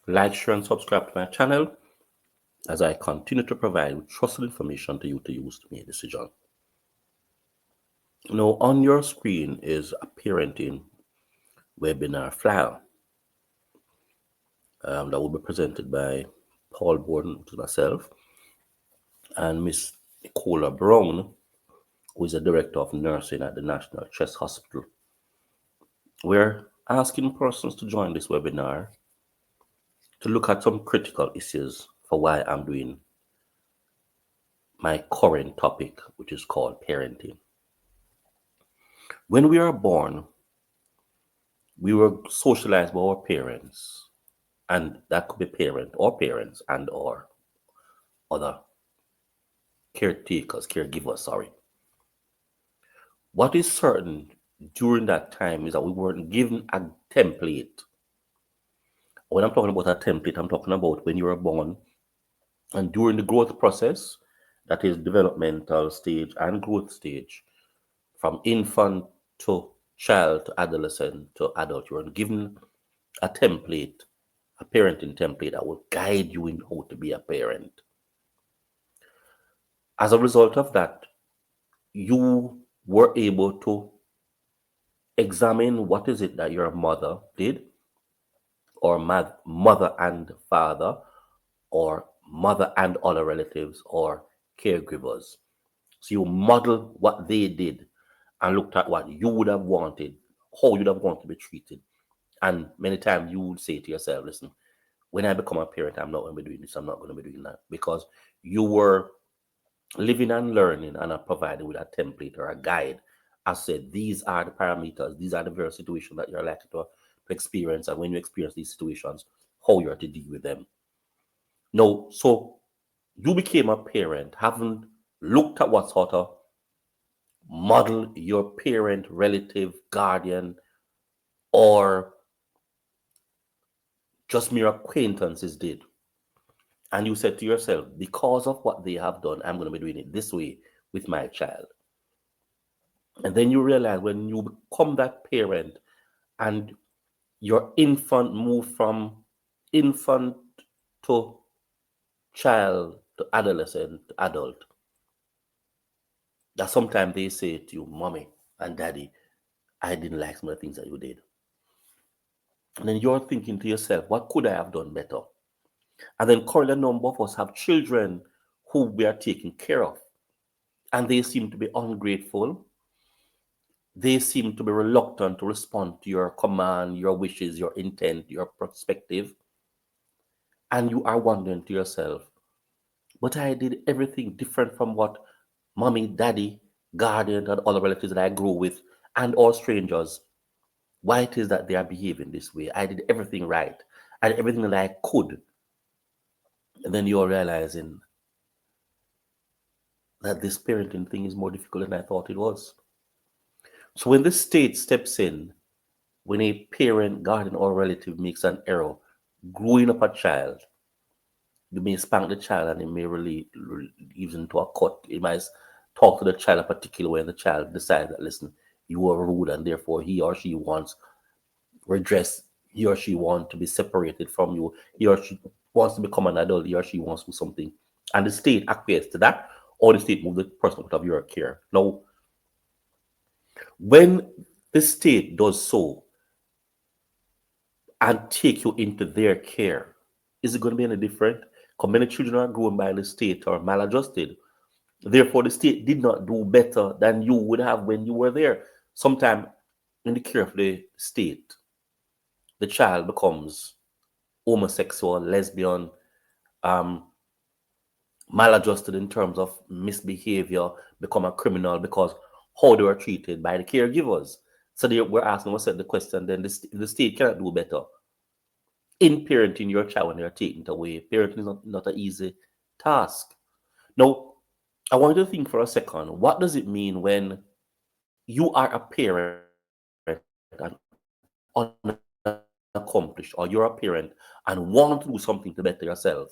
Like, share, and subscribe to my channel as I continue to provide trusted information to you to use to make a decision. Now, on your screen is a parenting webinar flyer that will be presented by Paul Borden, which is myself, and Miss Nicola Brown, who is the Director of Nursing at the National Chest Hospital. We're asking persons to join this webinar to look at some critical issues for why I'm doing my current topic, which is called parenting. When we are born, we were socialized by our parents, and that could be parents and or other caregivers, sorry. What is certain during that time is that we weren't given a template. When I'm talking about a template, I'm talking about when you were born and during the growth process, that is developmental stage and growth stage, from infant to child to adolescent to adult, you are given a template, a parenting template that will guide you in how to be a parent. As a result of that, you were able to examine what is it that your mother did, or mother and father, or mother and other relatives or caregivers. So you model what they did and looked at what you would have wanted, how you'd have wanted to be treated. And many times you would say to yourself, listen, when I become a parent, I'm not going to be doing this, I'm not going to be doing that. Because you were living and learning and are provided with a template or a guide. I said, these are the parameters, these are the various situations that you're likely to experience. And when you experience these situations, how you're to deal with them. No, so you became a parent, having looked at what sort of model your parent, relative, guardian, or just mere acquaintances did. And you said to yourself, because of what they have done, I'm going to be doing it this way with my child. And then you realize when you become that parent and your infant move from infant to child to adolescent to adult, that sometimes they say to you, mommy and daddy, I didn't like some of the things that you did. And then you're thinking to yourself, what could I have done better? And then currently a number of us have children who we are taking care of. And they seem to be ungrateful. They seem to be reluctant to respond to your command, your wishes, your intent, your perspective. And you are wondering to yourself, but I did everything different from what mommy, daddy, guardian, and other relatives that I grew with, and all strangers. Why it is that they are behaving this way? I did everything right. I did everything that I could. And then you're realizing that this parenting thing is more difficult than I thought it was. So when the state steps in, when a parent, guardian, or relative makes an error, growing up a child, you may spank the child and it may really leaves into a cut. You might talk to the child a particular way, and the child decides that, listen, you are rude, and therefore he or she wants redress. He or she wants to be separated from you. He or she wants to become an adult. He or she wants to do something. And the state acquiesces to that, or the state moves the person out of your care. Now, when the state does so and take you into their care, is it going to be any different? Because many children are grown by the state or maladjusted. Therefore, the state did not do better than you would have when you were there. Sometime in the care of the state, the child becomes homosexual, lesbian, um, maladjusted in terms of misbehavior, become a criminal because how they were treated by the caregivers. So we're asking ourselves the question, then the state cannot do better in parenting your child when they're taken away. Parenting is not an easy task. Now, I want you to think for a second, what does it mean when you are a parent and unaccomplished, or you're a parent and want to do something to better yourself,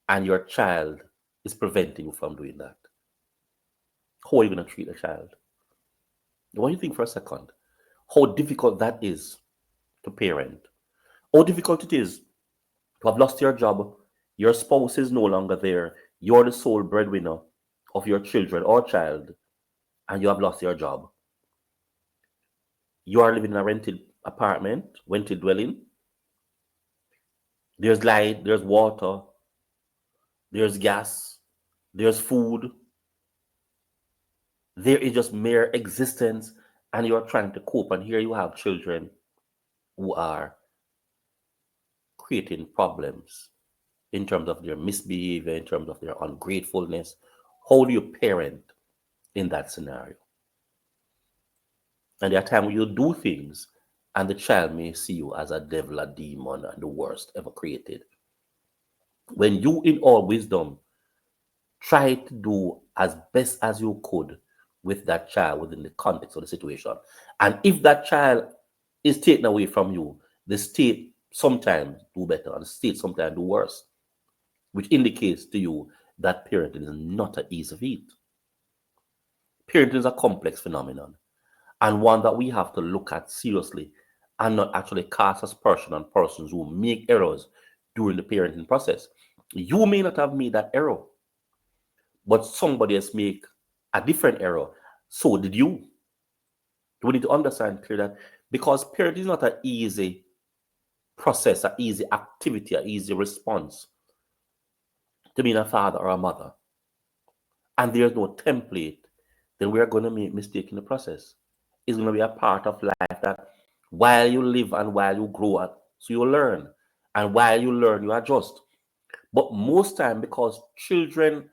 and your child is preventing you from doing that? How are you going to treat the child? I want you to think for a second how difficult that is to parent. How difficult it is To have lost your job, your spouse is no longer there, you're the sole breadwinner of your children or child, and you have lost your job. You are living in a rented apartment, rented dwelling. There's light, there's water, there's gas, there's food. There is just mere existence, and you're trying to cope. And here you have children who are creating problems in terms of their misbehavior, in terms of their ungratefulness. How do you parent in that scenario? And there are times when you do things, and the child may see you as a devil, a demon, and the worst ever created. When you, in all wisdom, try to do as best as you could with that child within the context of the situation. And if that child is taken away from you, the state sometimes do better and the state sometimes do worse, which indicates to you that parenting is not an easy feat. Parenting is a complex phenomenon and one that we have to look at seriously and not actually cast aspersion on persons who make errors during the parenting process. You may not have made that error, but somebody else make a different error. So did you. We need to understand clear that because parenting is not an easy process, an easy activity, an easy response to being a father or a mother, and there's no template, then we are going to make mistakes in the process. It's going to be a part of life that while you live and while you grow up, so you learn, and while you learn, you adjust. But most time, because children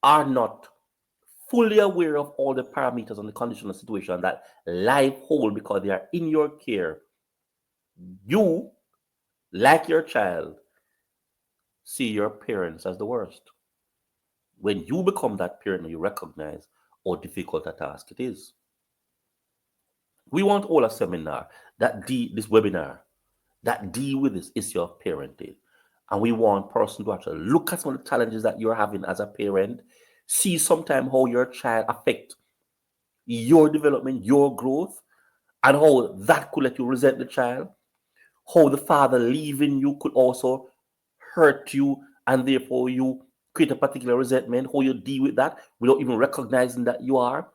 are not fully aware of all the parameters and the conditional situation that life hold because they are in your care, you, like your child, see your parents as the worst. When you become that parent, you recognize how difficult a task it is. We want all a seminar this webinar that deal with this issue of parenting. And we want person to actually look at some of the challenges that you're having as a parent, see sometime how your child affect your development, your growth, and how that could let you resent the child, how the father leaving you could also hurt you, and therefore you create a particular resentment, how you deal with that without even recognizing that you are.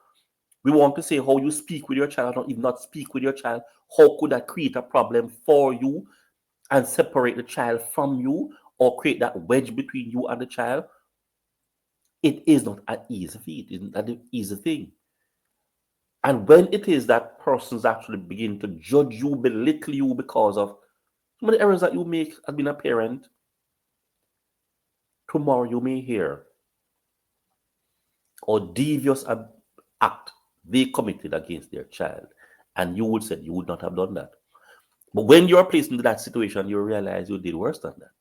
We want to say how you speak with your child, or even not speak with your child. How could that create a problem for you and separate the child from you or create that wedge between you and the child? It is not an easy feat. It's not an easy thing. And when it is that persons actually begin to judge you, belittle you because of some of the errors that you make as being a parent, tomorrow you may hear or devious act they committed against their child. And you would say you would not have done that. But when you're placed into that situation, you realize you did worse than that.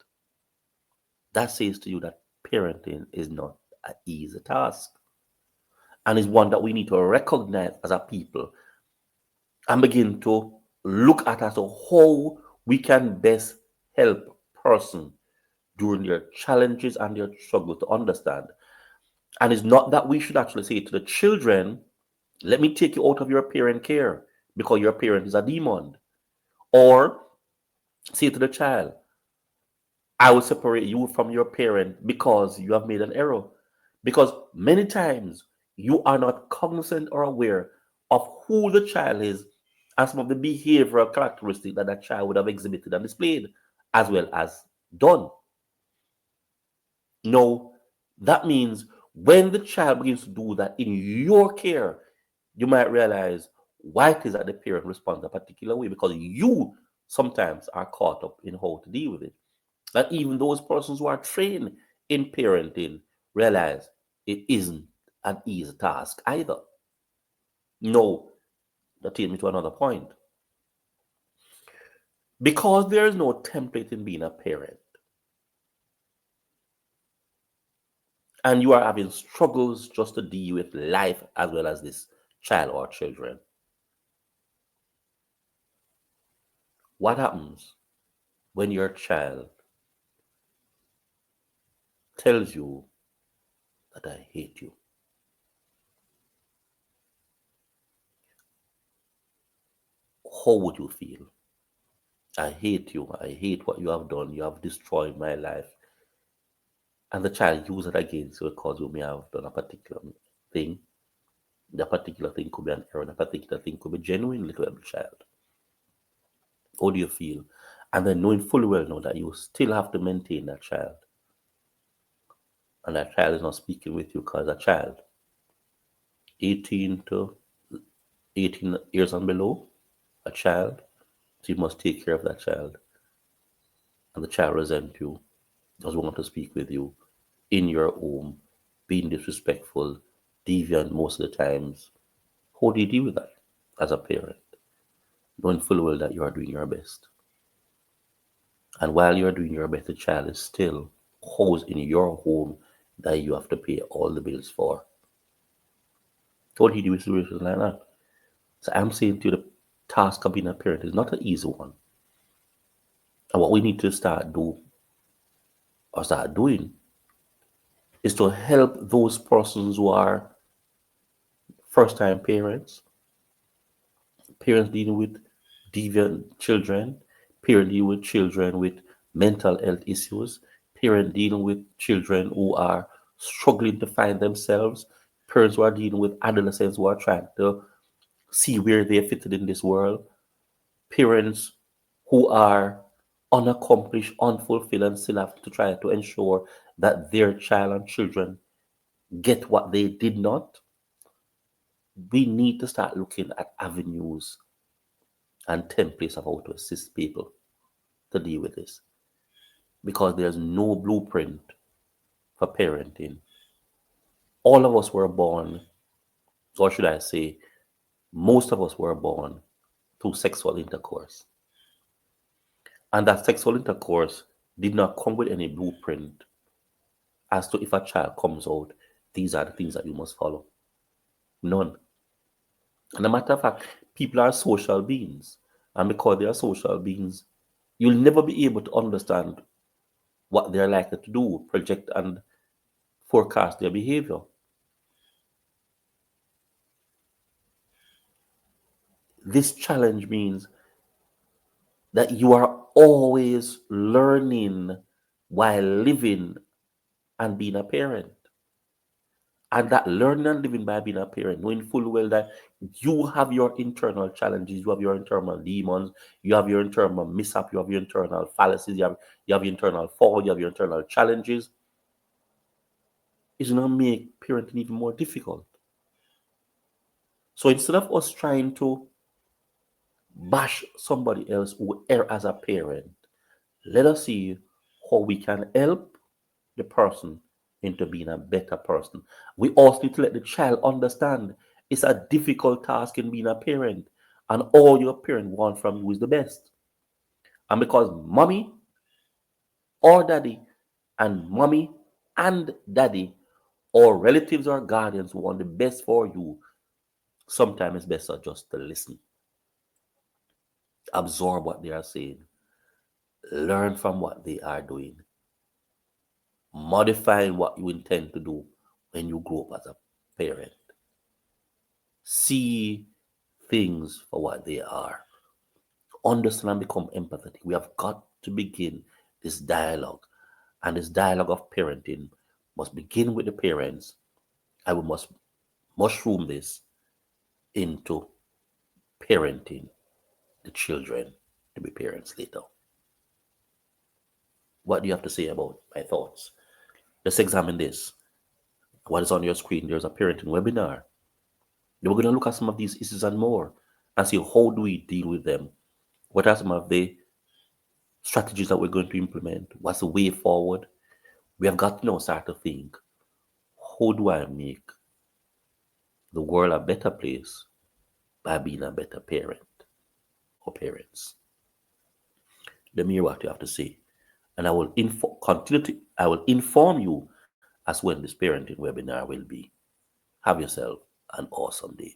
That says to you that parenting is not an easy task and is one that we need to recognize as a people and begin to look at as to how we can best help person during their challenges and their struggle to understand. And it's not that we should actually say to the children, let me take you out of your parent care because your parent is a demon. Or say to the child, I will separate you from your parent because you have made an error. Because many times you are not cognizant or aware of who the child is and some of the behavioral characteristics that that child would have exhibited and displayed as well as done. No, that means when the child begins to do that in your care, you might realize why it is that the parent responds a particular way because you sometimes are caught up in how to deal with it. And even those persons who are trained in parenting realize it isn't an easy task either. No, that takes me to another point. Because there is no template in being a parent, and you are having struggles just to deal with life as well as this child or children, what happens when your child tells you that I hate you? How would you feel? I hate you. I hate what you have done. You have destroyed my life. And the child use it against you because you may have done a particular thing. The particular thing could be an error. The particular thing could be genuine little child. How do you feel? And then knowing fully well now that you still have to maintain that child. And that child is not speaking with you because a child, 18 to 18 years and below, a child, so you must take care of that child. And the child resent you, doesn't want to speak with you in your home, being disrespectful, deviant most of the times. How do you deal with that as a parent, knowing full well that you are doing your best? And while you are doing your best, the child is still housed in your home that you have to pay all the bills for. How do you deal with situations like that? So I'm saying to you, the task of being a parent is not an easy one. And what we need to start doing is to help those persons who are first time parents, parents dealing with deviant children, parents dealing with children with mental health issues, parents dealing with children who are struggling to find themselves, parents who are dealing with adolescents who are trying to see where they fit in this world, parents who are unaccomplished, unfulfilled, and still have to try to ensure that their child and children get what they did not. We need to start looking at avenues and templates of how to assist people to deal with this because there's no blueprint for parenting. All of us were born, or should I say, most of us were born through sexual intercourse. And that sexual intercourse did not come with any blueprint as to if a child comes out, these are the things that you must follow. None. And a matter of fact, people are social beings. And because they are social beings, you'll never be able to understand what they're likely to do, project and forecast their behavior. This challenge means that you are always learning while living and being a parent. And that learning and living by being a parent, knowing full well that you have your internal challenges, you have your internal demons, you have your internal mishap, you have your internal fallacies, you have your internal fall, you have your internal challenges, is going to make parenting even more difficult. So instead of us trying to bash somebody else who err as a parent, let us see how we can help the person into being a better person. We also need to let the child understand it's a difficult task in being a parent, and all your parent want from you is the best. And because mommy or daddy and daddy or relatives or guardians want the best for you, sometimes it's better just to listen, absorb what they are saying, learn from what they are doing, modifying what you intend to do when you grow up as a parent. See things for what they are. Understand and become empathetic. We have got to begin this dialogue. And this dialogue of parenting must begin with the parents. And we must mushroom this into parenting the children to be parents later. What do you have to say about my thoughts? Let's examine this. What is on your screen? There's a parenting webinar. We're going to look at some of these issues and more and see how do we deal with them. What are some of the strategies that we're going to implement? What's the way forward? We have got to now start to think, how do I make the world a better place by being a better parent or parents? Let me hear what you have to say. And I will inform you as when this parenting webinar will be. Have yourself an awesome day.